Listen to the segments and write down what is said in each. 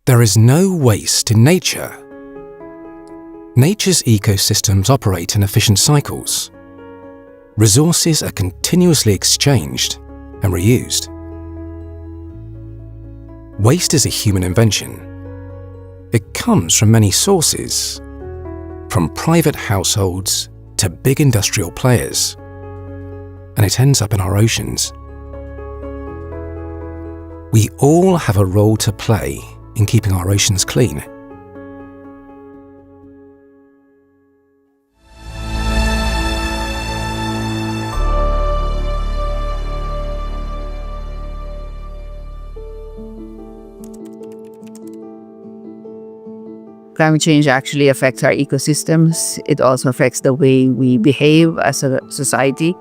There is no waste in nature. Nature's ecosystems operate in efficient cycles. Resources are continuously exchanged and reused. Waste is a human invention. It comes from many sources, from private households to big industrial players, and it ends up in our oceans. We all have a role to play in keeping our oceans clean. Climate change actually affects our ecosystems. It also affects the way we behave as a society.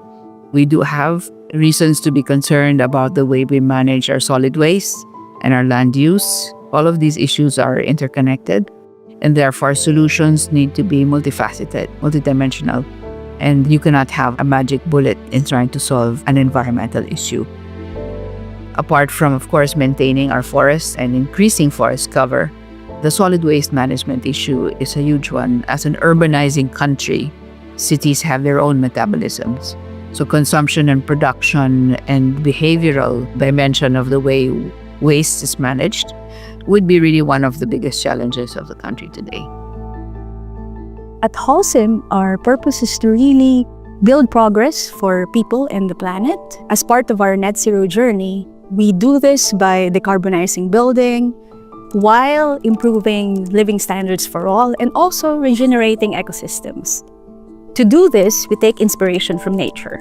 We do have reasons to be concerned about the way we manage our solid waste and our land use. All of these issues are interconnected, and therefore solutions need to be multifaceted, multidimensional. And you cannot have a magic bullet in trying to solve an environmental issue. Apart from, of course, maintaining our forests and increasing forest cover, the solid waste management issue is a huge one. As an urbanizing country, cities have their own metabolisms. So consumption and production and behavioral dimension of the way waste is managed would be really one of the biggest challenges of the country today. At Holcim, our purpose is to really build progress for people and the planet. As part of our net zero journey, we do this by decarbonizing building, while improving living standards for all and also regenerating ecosystems. To do this, we take inspiration from nature,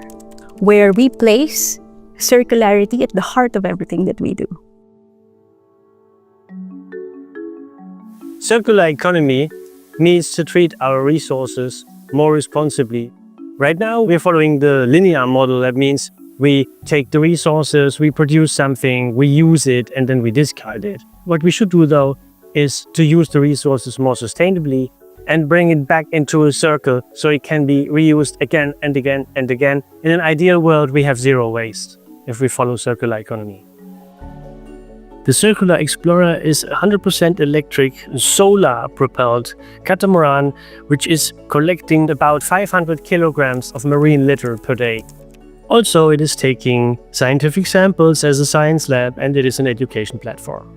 where we place circularity at the heart of everything that we do. Circular economy means to treat our resources more responsibly. Right now, we're following the linear model. That means we take the resources, we produce something, we use it, and then we discard it. What we should do, though, is to use the resources more sustainably and bring it back into a circle so it can be reused again and again and again. In an ideal world, we have zero waste if we follow circular economy. The Circular Explorer is 100% electric, solar-propelled catamaran, which is collecting about 500 kilograms of marine litter per day. Also, it is taking scientific samples as a science lab, and it is an education platform.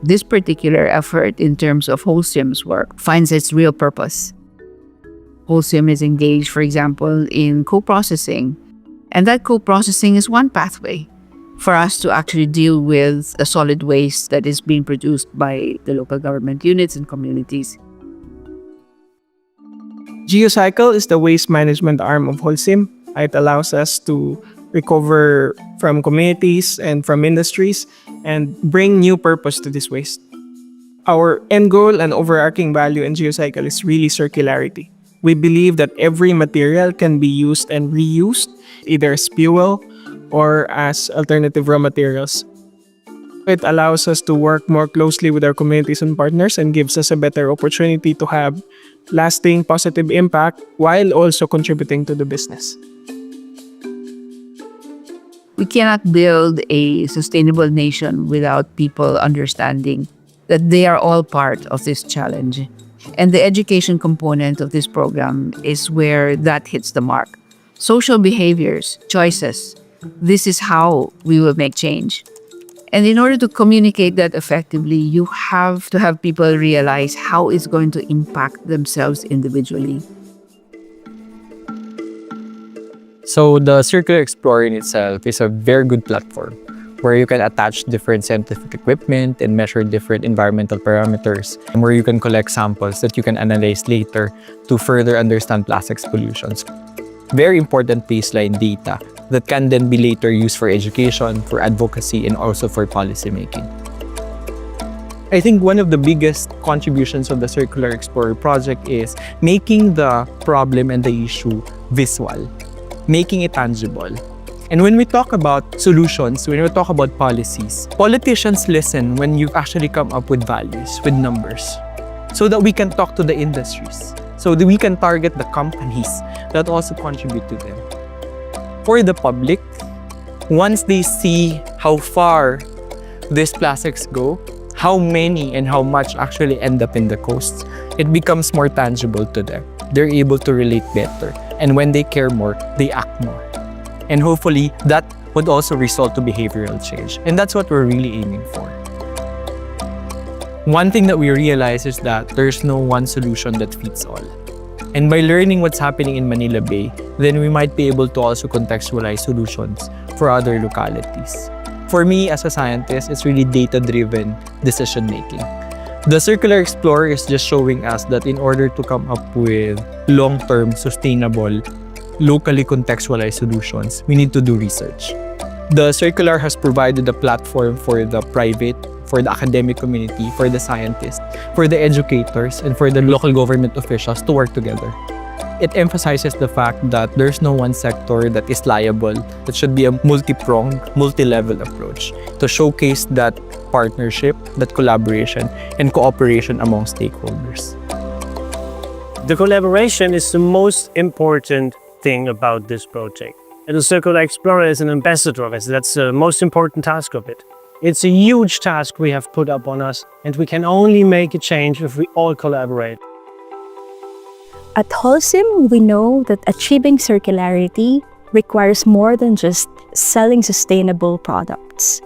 This particular effort in terms of Holcim's work finds its real purpose. Holcim is engaged, for example, in co-processing, and that co-processing is one pathway for us to actually deal with the solid waste that is being produced by the local government units and communities. ECOCycle is the waste management arm of Holcim. It allows us to recover from communities and from industries and bring new purpose to this waste. Our end goal and overarching value in ECOCycle is really circularity. We believe that every material can be used and reused, either as fuel or as alternative raw materials. It allows us to work more closely with our communities and partners and gives us a better opportunity to have lasting positive impact while also contributing to the business. We cannot build a sustainable nation without people understanding that they are all part of this challenge. And the education component of this program is where that hits the mark. Social behaviors, choices, this is how we will make change. And in order to communicate that effectively, you have to have people realize how it's going to impact themselves individually. So the Circular Explorer in itself is a very good platform where you can attach different scientific equipment and measure different environmental parameters, and where you can collect samples that you can analyze later to further understand plastics pollutions. Very important baseline data that can then be later used for education, for advocacy, and also for policy making. I think one of the biggest contributions of the Circular Explorer project is making the problem and the issue visual, making it tangible. And when we talk about solutions, when we talk about policies, politicians listen when you actually come up with values, with numbers, so that we can talk to the industries, so that we can target the companies that also contribute to them. For the public, once they see how far these plastics go, how many and how much actually end up in the coasts, it becomes more tangible to them. They're able to relate better. And when they care more, they act more. And hopefully, that would also result to behavioral change. And that's what we're really aiming for. One thing that we realize is that there's no one solution that fits all. And by learning what's happening in Manila Bay, then we might be able to also contextualize solutions for other localities. For me, as a scientist, it's really data-driven decision-making. The Circular Explorer is just showing us that in order to come up with long-term, sustainable, locally contextualized solutions, we need to do research. The Circular has provided a platform for the private, for the academic community, for the scientists, for the educators, and for the local government officials to work together. It emphasizes the fact that there's no one sector that is liable. It should be a multi-pronged, multi-level approach to showcase that partnership, that collaboration, and cooperation among stakeholders. The collaboration is the most important thing about this project. And the Circular Explorer is an ambassador of it. That's the most important task of it. It's a huge task we have put up on us, and we can only make a change if we all collaborate. At Holcim, we know that achieving circularity requires more than just selling sustainable products.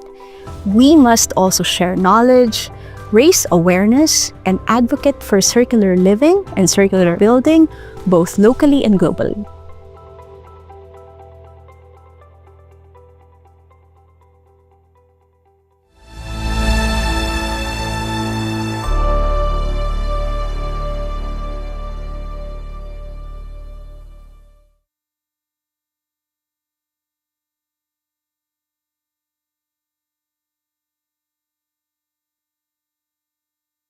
We must also share knowledge, raise awareness, and advocate for circular living and circular building, both locally and globally.